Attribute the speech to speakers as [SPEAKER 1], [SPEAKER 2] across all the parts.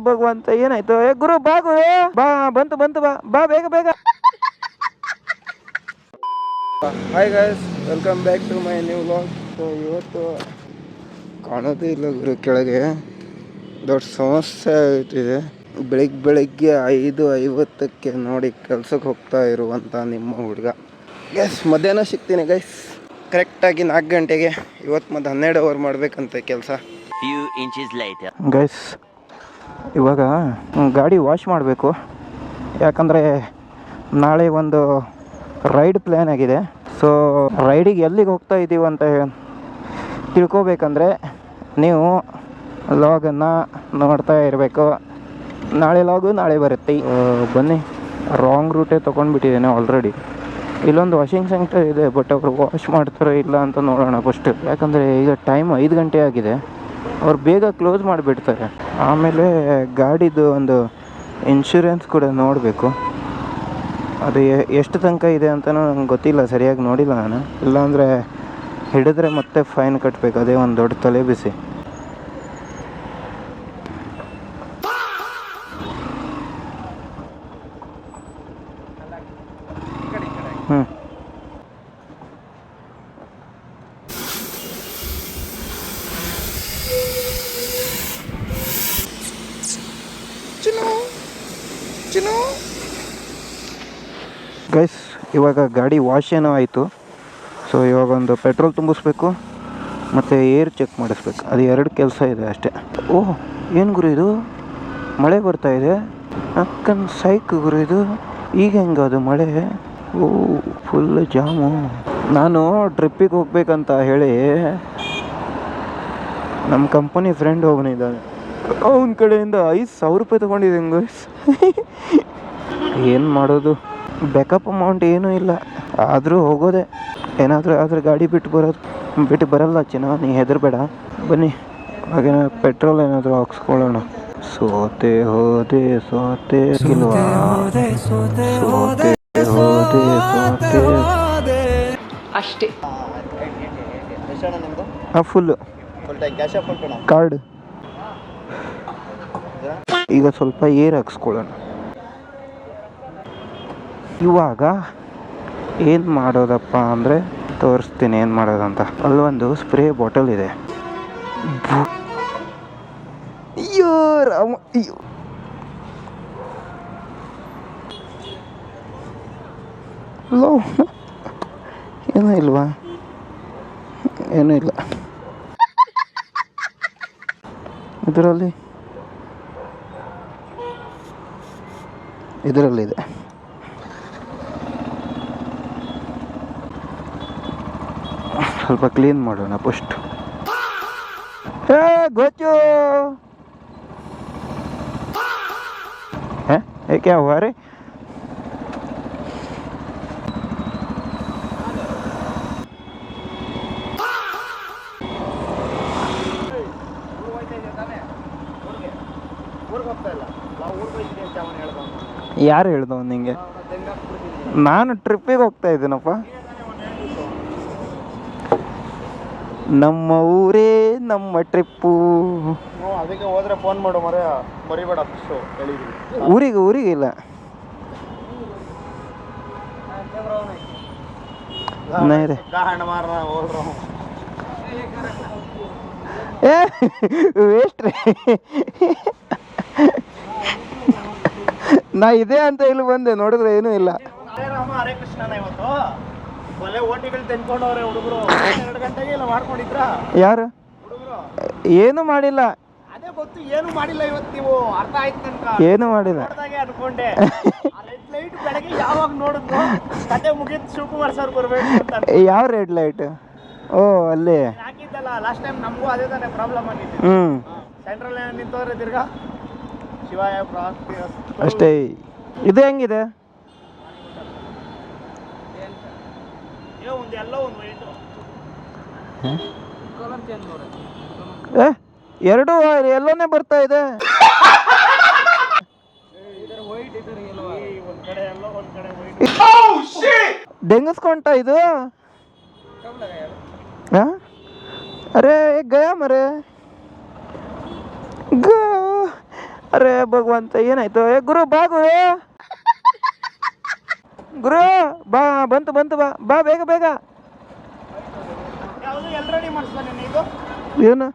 [SPEAKER 1] ಭಗವಂತ ಏನಾಯ್ತು? ಗುರು ಬಾ ಗುರು ಬಾ, ಬಂತು ಬಂತು, ಬಾ ಬಾ ಬೇಗ ಬೇಗ. Hi guys, welcome back to my new vlog. So ಇವತ್ತು ಕಾಣೋದೇ ಇಲ್ಲ ಗುರು, ಕೆಳಗೆ ದೊಡ್ಡ ಸಮಸ್ಯೆ ಆಗುತ್ತಿದೆ. ಬೆಳಿಗ್ಗೆ 5:50 ನೋಡಿ ಕೆಲ್ಸಕ್ಕೆ ಹೋಗ್ತಾ ಇರುವಂಥ ನಿಮ್ಮ ಹುಡುಗ. ಎಸ್, ಮಧ್ಯಾಹ್ನ ಸಿಗ್ತೀನಿ ಗೈಸ್, ಕರೆಕ್ಟಾಗಿ 4 ಗಂಟೆಗೆ. ಇವತ್ತು ಮತ್ತೆ 12 ಅವರ್ ಮಾಡಬೇಕಂತೆ ಕೆಲಸ. ಗೈಸ್, ಇವಾಗ ಗಾಡಿ ವಾಶ್ ಮಾಡಬೇಕು, ಯಾಕಂದರೆ ನಾಳೆ ಒಂದು ರೈಡ್ ಪ್ಲ್ಯಾನ್ ಆಗಿದೆ. ಸೊ ರೈಡಿಗೆ ಎಲ್ಲಿಗೆ ಹೋಗ್ತಾ ಇದ್ದೀವಿ ಅಂತ ತಿಳ್ಕೊಬೇಕಂದ್ರೆ ನೀವು ಲಾಗನ್ನು ನೋಡ್ತಾ ಇರಬೇಕು. ನಾಳೆ ಲಾಗು ನಾಳೆ ಬರುತ್ತೆ. ಬನ್ನಿ, ರಾಂಗ್ ರೂಟೇ ತೊಗೊಂಡ್ಬಿಟ್ಟಿದ್ದೇನೆ ಆಲ್ರೆಡಿ. ಇಲ್ಲೊಂದು ವಾಷಿಂಗ್ ಸೆಂಟರ್ ಇದೆ, ಬಟ್ ಅವರು ವಾಶ್ ಮಾಡ್ತಾರೋ ಇಲ್ಲ ಅಂತ ನೋಡೋಣ ಫಸ್ಟ್. ಯಾಕಂದರೆ ಈಗ ಟೈಮ್ 5 ಗಂಟೆ ಆಗಿದೆ, ಅವ್ರು ಬೇಗ ಕ್ಲೋಸ್ ಮಾಡಿಬಿಡ್ತಾರೆ. ಆಮೇಲೆ ಗಾಡಿದು ಒಂದು ಇನ್ಶೂರೆನ್ಸ್ ಕೂಡ ನೋಡಬೇಕು. ಅದು ಎಷ್ಟು ತನಕ ಇದೆ ಅಂತಲೂ ನಂಗೆ ಗೊತ್ತಿಲ್ಲ, ಸರಿಯಾಗಿ ನೋಡಿಲ್ಲ ನಾನು. ಇಲ್ಲಾಂದರೆ ಹಿಡಿದ್ರೆ ಮತ್ತೆ ಫೈನ್ ಕಟ್ಟಬೇಕು, ಅದೇ ಒಂದು ದೊಡ್ಡ ತಲೆ ಬಿಸಿ. ಗೈಸ್, ಇವಾಗ ಗಾಡಿ ವಾಶ್ ಏನೋ ಆಯಿತು. ಸೊ ಇವಾಗ ಒಂದು ಪೆಟ್ರೋಲ್ ತುಂಬಿಸ್ಬೇಕು ಮತ್ತು ಏರ್ ಚೆಕ್ ಮಾಡಿಸ್ಬೇಕು. ಅದು 2 ಕೆಲಸ ಇದೆ ಅಷ್ಟೇ. ಓಹ್, ಏನು ಗುರು ಇದು, ಮಳೆ ಬರ್ತಾ ಇದೆ. ಅಕ್ಕನ ಸೈಕ್ ಗುರು ಇದು. ಈಗ ಹೆಂಗೆ ಅದು ಮಳೆ? ಓ, ಫುಲ್ ಜಾಮು. ನಾನು ಟ್ರಿಪ್ಪಿಗೆ ಹೋಗ್ಬೇಕಂತ ಹೇಳಿ ನಮ್ಮ ಕಂಪನಿ ಫ್ರೆಂಡ್ ಒಬ್ಬನಿದ್ದಾನೆ, ಅವನ ಕಡೆಯಿಂದ 5,000 ರೂಪಾಯಿ ತೊಗೊಂಡಿದ್ದೀನಿ ಗೈಸ್. ಏನು ಮಾಡೋದು, ಬ್ಯಾಕಪ್ ಅಮೌಂಟ್ ಏನೂ ಇಲ್ಲ, ಆದರೂ ಹೋಗೋದೆ. ಏನಾದರೂ ಆದರೆ ಗಾಡಿ ಬಿಟ್ಟು ಬರಲ್ಲ ಚಿನ್ನ, ನೀ ಹೆದರಬೇಡ. ಬನ್ನಿ, ಹಾಗೇನ ಪೆಟ್ರೋಲ್ ಏನಾದರೂ ಹಾಕ್ಸ್ಕೊಳ್ಳೋಣ. ಸೋತೆ ಹೋದೆ ಗೆಲ್ವಾ, ಸೋತೆ ಹೋದೆ
[SPEAKER 2] ಅಷ್ಟೇ.
[SPEAKER 1] ಹಾಂ, ಫುಲ್ಲು ಕಾರ್ಡ್. ಈಗ ಸ್ವಲ್ಪ ಏರ್ ಹಾಕ್ಸ್ಕೊಳ್ಳೋಣ. ಇವಾಗ ಏನು ಮಾಡೋದಪ್ಪ ಅಂದರೆ ತೋರಿಸ್ತೀನಿ ಏನು ಮಾಡೋದಂತ. ಅಲ್ಲೊಂದು ಸ್ಪ್ರೇ ಬಾಟಲ್ ಇದೆ. ಅಯ್ಯೋ ರಾಮ, ಅಯ್ಯೋ. ಲೋ, ಏನೂ ಇಲ್ವಾ? ಏನೂ ಇಲ್ಲ ಇದರಲ್ಲಿದೆ. ಸ್ವಲ್ಪ ಕ್ಲೀನ್ ಮಾಡೋಣ ಫಸ್ಟ್. ಗೊಚ್ಚು ಕ್ಯಾ ಹುआ रे? ಯಾರು ಹೇಳ್ದವ ನಿಂಗೆ? ನಾನು ಟ್ರಿಪ್ಪಿಗೆ ಹೋಗ್ತಾ ಇದ್ದೀನಪ್ಪ. ನಮ್ಮ ಊರೇ ನಮ್ಮ ಟ್ರಿಪ್ಪು.
[SPEAKER 3] ಅದಕ್ಕೆ ಹೋದ್ರೆ ಫೋನ್ ಮಾಡು, ಮರಿಬೇಡ.
[SPEAKER 1] ಊರಿಗೆ ಇಲ್ಲ. ವೇಸ್ಟ್ ರೀ. ನಾ ಇದೆ ಅಂತ ಇಲ್ಲಿ ಬಂದೆ, ನೋಡಿದ್ರೆ ಏನೂ ಇಲ್ಲ.
[SPEAKER 3] ಹರೇ ಕೃಷ್ಣನ ಇವತ್ತು ಒಳ್ಳೆ ಓಟಿಗಳು ತೆನ್ಕೊಂಡವ್ರೆ ಹುಡುಗರು. 2 ಗಂಟೆಗೆ ಇಲ್ಲ ಮಾಡ್ಕೊಂಡಿದ್ರ
[SPEAKER 1] ಯಾರು?
[SPEAKER 3] ಹುಡುಗರು
[SPEAKER 1] ಏನು ಮಾಡಿಲ್ಲ.
[SPEAKER 3] ಅದೇ ಗೊತ್ತು, ಏನು ಮಾಡಿಲ್ಲ ಇವತ್ತು ನೀವು. ಅರ್ಥ ಆಯ್ತು ನನ್ಕ,
[SPEAKER 1] ಏನು ಮಾಡಿಲ್ಲ.
[SPEAKER 3] ನೋಡ್ದಾಗೆ ಅನ್ಕೊಂಡೆ. ರೆಡ್ ಲೈಟ್ ಬೆಳಗ್ಗೆ ಯಾವಾಗ ನೋಡಿದ್ರು ಕತೆ ಮುಗಿದ್ ಶಿವಕುಮಾರ್ ಸರ್ ಬರ್ಬೇಕು ಅಂತ.
[SPEAKER 1] ಯಾವ ರೆಡ್ ಲೈಟ್? ಓ, ಅಲ್ಲಿ
[SPEAKER 3] ಹಾಕಿದ್ದಲ್ಲ ಲಾಸ್ಟ್ ಟೈಮ್. ನಮಗೂ ಅದೇ ತಾನೇ ಪ್ರಾಬ್ಲಮ್ ಆಗಿತ್ತು. ಸೆಂಟ್ರಲ್ ನಿಂತವ್ರೆ ತಿರ್ಗಾ ಶಿವಾಯ
[SPEAKER 1] ಅಷ್ಟೇ. ಇದು ಹೆಂಗಿದೆ? ಎರಡು ಎಲ್ಲೋನೇ ಬರ್ತಾ ಇದೆ. डेंगस्ಕೊಂಟ ಇದು अरे गया मरे ಅರೆ ಭಗವಂತ ಏನಾಯ್ತು? ಏ ಗುರು ಬಾ ಗುರು, ಗುರು ಬಾ, ಬಂತು ಬಂತು, ಬಾ ಬಾ ಬೇಗ ಬೇಗ.
[SPEAKER 3] ಯಾವುದು ಎಲ್ಲ ರೆಡಿ ಮಾಡಿಸ್ತಾನೆ ಇದು
[SPEAKER 1] ಏನು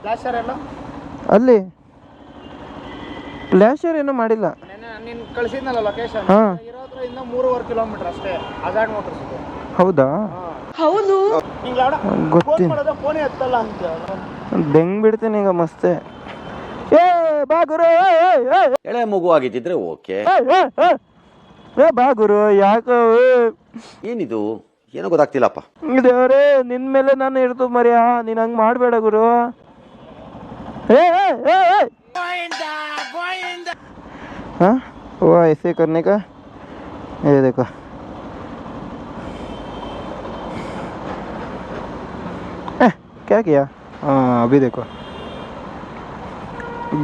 [SPEAKER 3] ಫ್ಲಾಶರ್ ಎಲ್ಲ?
[SPEAKER 1] ಅಲ್ಲಿ ಫ್ಲಾಶರ್ ಏನೂ ಮಾಡಿಲ್ಲ.
[SPEAKER 3] ನೀನು ಕಳಿಸಿದ್ನಲ್ಲ ಲೊಕೇಶನ್,
[SPEAKER 1] ಹಾಂ
[SPEAKER 3] ಇರೋದ್ರ ಇಂದ 3.5 ಕಿಲೋಮೀಟರ್ ಅಷ್ಟೇ. ಅಜಾಡ್ ಮೋಟರ್ಸ್ ಇದು.
[SPEAKER 1] ಹೌದಾ?
[SPEAKER 2] ಹೌದು.
[SPEAKER 3] ನಿಂಗೆ ಫೋನ್
[SPEAKER 1] ಗೊತ್ತಿಲ್ಲ,
[SPEAKER 3] ಮಾಡೋದು ಫೋನೇ ಎತ್ತಲ್ಲ ಅಂತ.
[SPEAKER 1] ಬೆಂಗ್ ಬಿಡ್ತೀನಿ ಈಗ ಮಸ್ತೆ. ಏ ಬಾ ಗುರು,
[SPEAKER 4] ಎಳೆ ಮಗು ಆಗಿದ್ದಿದ್ರೆ ಓಕೆ.
[SPEAKER 1] ಏ ಬಾ ಗುರು, ಯಾಕೋ
[SPEAKER 4] ಏನಿದು ಏನೋ ಗೊತ್ತಾಗ್ತಿಲ್ಲಪ್ಪ.
[SPEAKER 1] ದೇವ್ರೇ, ನಿನ್ ಮೇಲೆ ನಾನು ಇರ್ತು ಮರ್ಯ, ನೀನ್ ಹಂಗ್ ಮಾಡ್ಬೇಡ ಗುರು. हाँ वो ऐसे करने का, ये देखो क्या किया. हाँ अभी देखो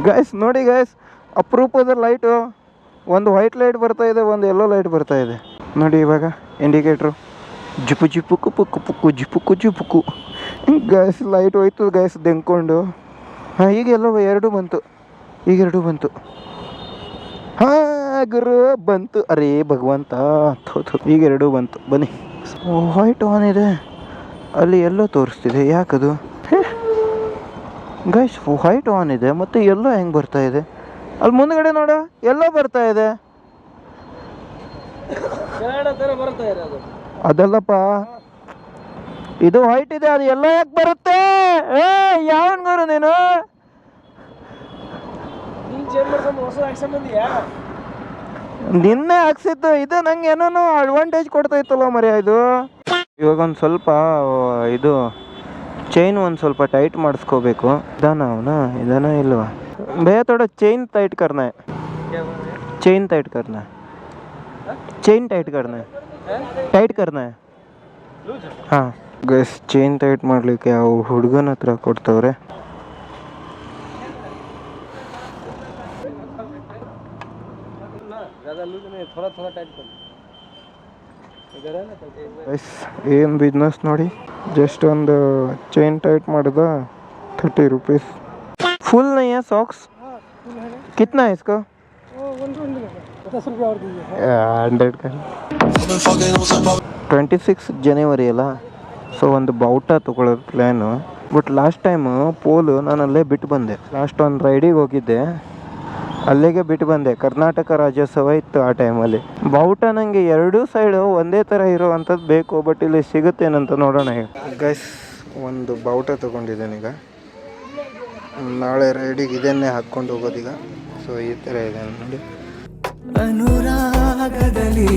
[SPEAKER 1] ಗೈಸ್, ನೋಡಿ ಗೈಸ್, ಅಪರೂಪದ ಲೈಟು. ಒಂದು ವೈಟ್ ಲೈಟ್ ಬರ್ತಾ ಇದೆ, ಒಂದು ಯೆಲ್ಲೋ ಲೈಟ್ ಬರ್ತಾ ಇದೆ ನೋಡಿ. ಇವಾಗ ಇಂಡಿಕೇಟ್ರು ಜಿಪು ಜಿಪುಕು ಪುಕ್ಕು ಪುಕ್ಕು ಜಿಪುಕು ಜಿಪುಕು. ಗೈಸ್ ಲೈಟ್ ಹೋಯ್ತು ಗೈಸ್ ದೆಂಕೊಂಡು. ಹಾಂ ಈಗ ಎಲ್ಲೋ ಎರಡು ಬಂತು, ಈಗ ಎರಡು ಬಂತು. ಹಾಂ ಗುರು ಬಂತು. ಅರೇ ಭಗವಂತ, ಈಗ ಎರಡೂ ಬಂತು. ಬನ್ನಿ. ವೈಟ್ ಆನ್ ಇದೆ, ಅಲ್ಲಿ ಎಲ್ಲೋ ತೋರಿಸ್ತಿದೆ, ಯಾಕದು? ಗೈಸ್ ವೈಟ್ ಆನ್ ಇದೆ ಮತ್ತು ಎಲ್ಲೋ ಹೆಂಗೆ ಬರ್ತಾ ಇದೆ? ಅಲ್ಲಿ ಮುಂದ್ಗಡೆ ನೋಡ, ಎಲ್ಲೋ ಬರ್ತಾ ಇದೆ. ಅದಲ್ಲಪ್ಪ, ಇದು ವೈಟ್ ಇದೆ, ಅದು ಎಲ್ಲೋ ಯಾಕೆ ಬರುತ್ತೆ? ಏ ಯಾವನ್ ಗುರು ನೀನು? ನಿನ್ನೆ ಹಾಕ್ಸಿದ್ದು ಇದು, ನಂಗೆ ಏನೋ ಅಡ್ವಾಂಟೇಜ್ ಕೊಡ್ತಾ ಇತ್ತಲ್ಲ ಮರ್ಯ ಇದು. ಇವಾಗ ಒಂದು ಸ್ವಲ್ಪ ಇದು ಚೈನ್ ಒಂದು ಸ್ವಲ್ಪ ಟೈಟ್ ಮಾಡಿಸ್ಕೋಬೇಕು. ಇದಾನ ಇಲ್ವಾ? भैया थोड़ा चेन टाइट करना है, चेन टाइट करना है, चेन टाइट करना है, टाइट करना है. ಹಾಂ ಗೈಸ್, ಚೈನ್ ಟೈಟ್ ಮಾಡಲಿಕ್ಕೆ ಅವು ಹುಡುಗನ ಹತ್ರ ಕೊಡ್ತವ್ರೆ. ಏನು ಬಿಸ್ನೆಸ್ ನೋಡಿ, ಜಸ್ಟ್ ಒಂದು ಚೈನ್ ಟೈಟ್ ಮಾಡಿದ 30 रुपीस. फुल नहीं है सॉक्स? कितना है इसका? 100 का. 26 ಜನವರಿ ಅಲ್ಲ, ಸೊ ಒಂದು ಬಾವುಟ ತೊಗೊಳ್ಳೋದು ಪ್ಲ್ಯಾನು. ಬಟ್ ಲಾಸ್ಟ್ ಟೈಮು ಪೋಲು ನಾನು ಅಲ್ಲೇ ಬಿಟ್ಟು ಬಂದೆ. ಲಾಸ್ಟ್ ಒಂದು ರೈಡಿಗೆ ಹೋಗಿದ್ದೆ, ಅಲ್ಲಿಗೆ ಬಿಟ್ಟು ಬಂದೆ. ಕರ್ನಾಟಕ ರಾಜ್ಯೋತ್ಸವ ಇತ್ತು ಆ ಟೈಮಲ್ಲಿ. ಬಾವುಟ ನನಗೆ ಎರಡೂ ಸೈಡು ಒಂದೇ ಥರ ಇರೋವಂಥದ್ದು ಬೇಕು, ಬಟ್ ಇಲ್ಲಿ ಸಿಗುತ್ತೇನಂತ ನೋಡೋಣ. ಈಗ ಗೈಸ್ ಒಂದು ಬಾವುಟ ತೊಗೊಂಡಿದ್ದೇನೆ. ಈಗ ನಾಳೆ ರೈಡಿಗೆ ಇದನ್ನೇ ಹಾಕ್ಕೊಂಡು ಹೋಗೋದೀಗ. ಸೊ ಈ ಥರ ಇದೆ ನೋಡಿ. ಅನುರಾಗದಲ್ಲಿ